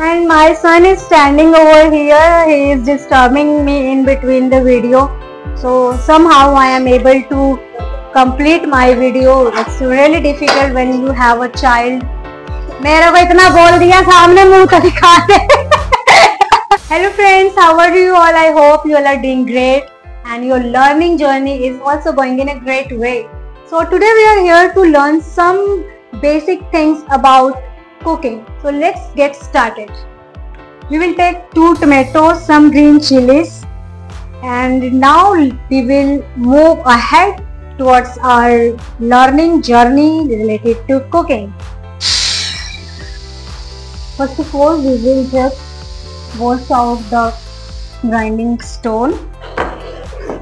And my son is standing over here. He is disturbing me in between the video. So somehow I am able to complete my video. It's really difficult when you have a child. मेरे को इतना बोल दिया सामने मुंह तो दिखा दे. Hello friends, how are you all? I hope you all are doing great and your learning journey is also going in a great way. So today we are here to learn some basic things about cooking. So let's get started. We will take 2 tomatoes, some green chilies, and now we will move ahead towards our learning journey related to cooking. First of all, we will just wash out the grinding stone.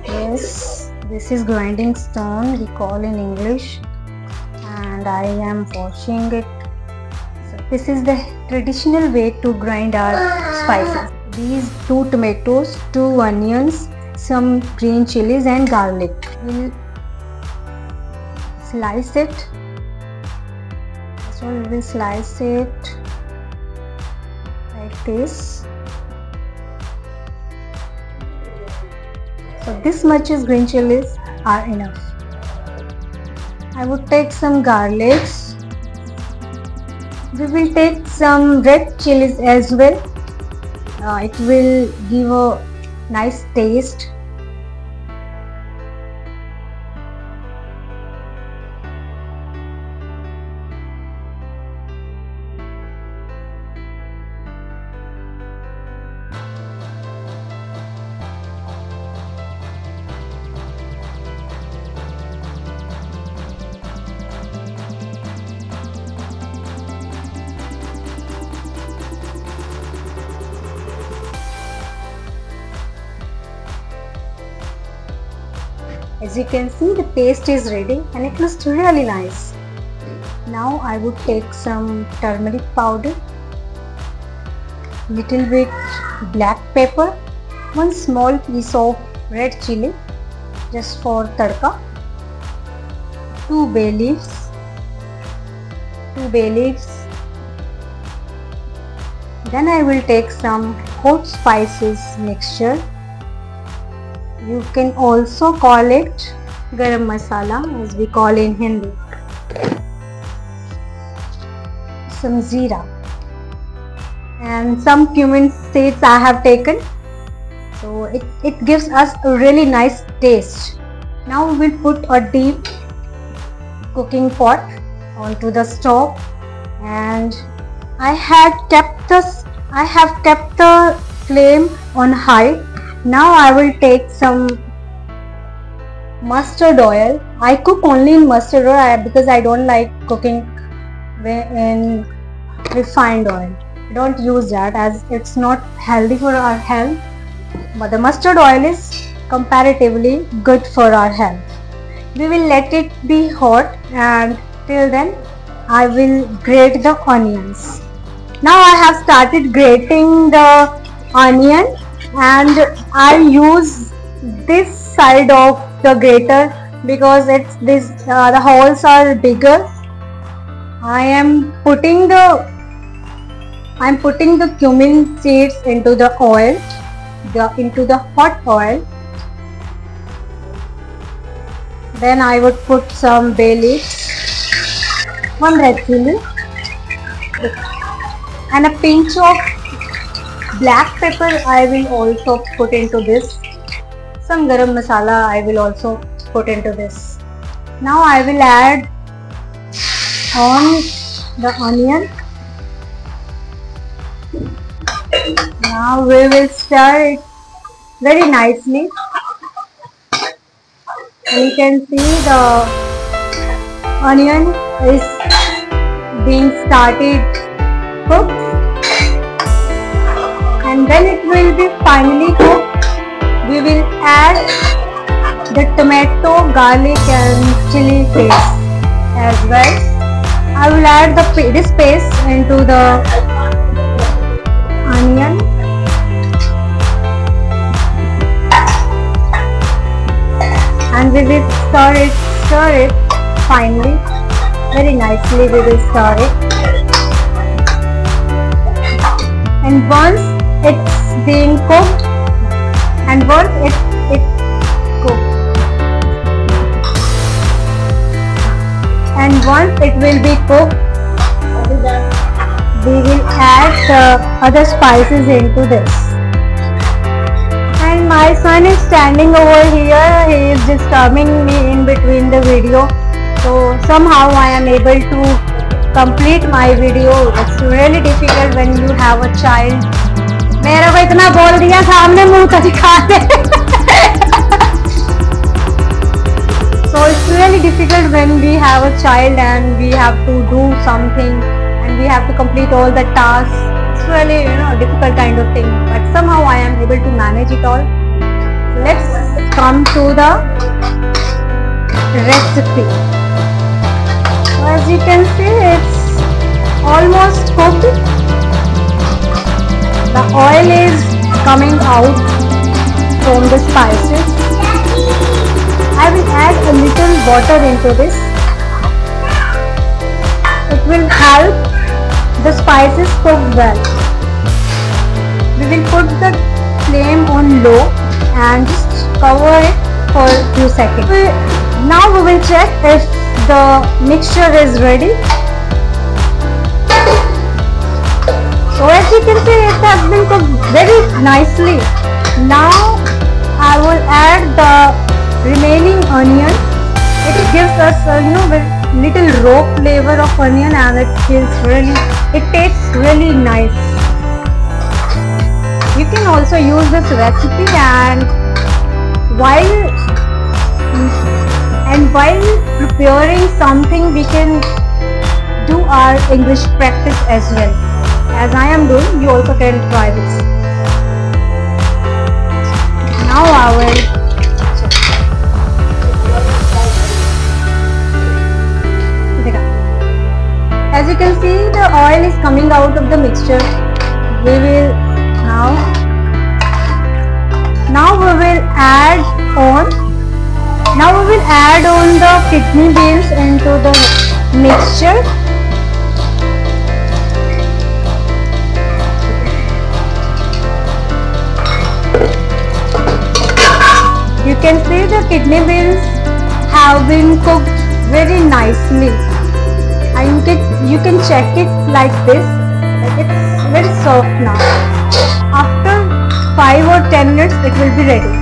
Yes, this is grinding stone we call in English, and I am washing it. So this is the traditional way to grind our spices. These 2 tomatoes, 2 onions, some green chilies and garlic. We'll slice it. So we will slice it like this. So this much is green chilies are enough. I would take some garlics. We will take some red chilies as well. It will give a nice taste. As you can see, the paste is ready and it looks really nice. Now I would take some turmeric powder, little bit black pepper, 1 small piece of red chili just for tadka, 2 bay leaves, Then I will take some hot spices mixture. You can also call it garam masala as we call in Hindi. Some jeera and some cumin seeds I have taken. So it gives us a really nice taste. Now we will put a deep cooking pot onto the stove, and I have kept the flame on high. Now I will take some mustard oil. I cook only in mustard oil because I don't like cooking in refined oil. I don't use that as it's not healthy for our health, but the mustard oil is comparatively good for our health. We will let it be hot, and till then I will grate the onions. Now I have started grating the onion, and I use this side of the grater because the holes are bigger. I am putting the cumin seeds into the oil, into the hot oil. Then I would put some bay leaves, 1 red chili, and a pinch of black pepper I will also put into this. Some garam masala I will also put into this. Now I will add on the onion. Now we will stir it very nicely. And you can see the onion is being started cooked. And when it will be finally cooked, we will add the tomato, garlic and chili paste as well. I will add this paste into the onion. And we will stir it finally. Very nicely we will stir it. and once it's being cooked, and once it's cooked, and once it will be cooked, we will add the other spices into this. And my son is standing over here, he is disturbing me in between the video, so somehow I am able to complete my video. It's really difficult when you have a child. मेरे को इतना बोल दिया सामने मुंह तो दिखा दे. So it's really difficult when we have a child and we have to do something and we have to complete all the tasks. It's really, a difficult kind of thing, but somehow I am able to manage it all. Let's come to the recipe. So as you can see, it's almost cooked. The oil is coming out from the spices. I will add a little water into this. It will help the spices cook well. We will put the flame on low and just cover it for a few seconds. Now we will check if the mixture is ready. So as you can see, it has been cooked very nicely. Now I will add the remaining onion. It gives us a little raw flavor of onion, and it tastes really nice. You can also use this recipe, and while preparing something, we can do our English practice as well. As I am doing, you also can try this. Now I will as you can see, the oil is coming out of the mixture. We will now we will add on the kidney beans into the mixture. You can see the kidney beans have been cooked very nicely. And you can check it like this, like it's very soft now. After 5 or 10 minutes it will be ready.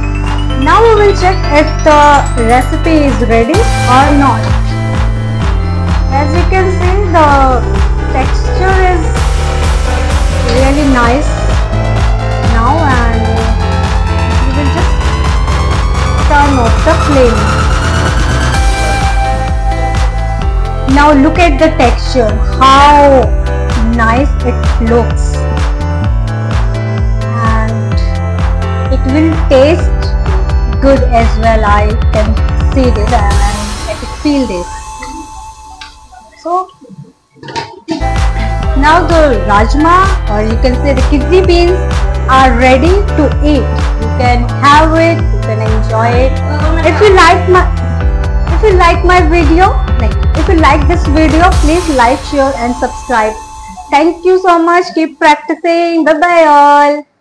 Now we will check if the recipe is ready or not. As you can see, the texture is really nice now, and we will just turn off the flame. Now look at the texture, how nice it looks, and it will taste good as well. I can see this and I can feel this. So now the rajma, or you can say the kidney beans, are ready to eat. You can have it, you can enjoy it. If you like this video, please like, share and subscribe. Thank you so much. Keep practicing. Bye bye all.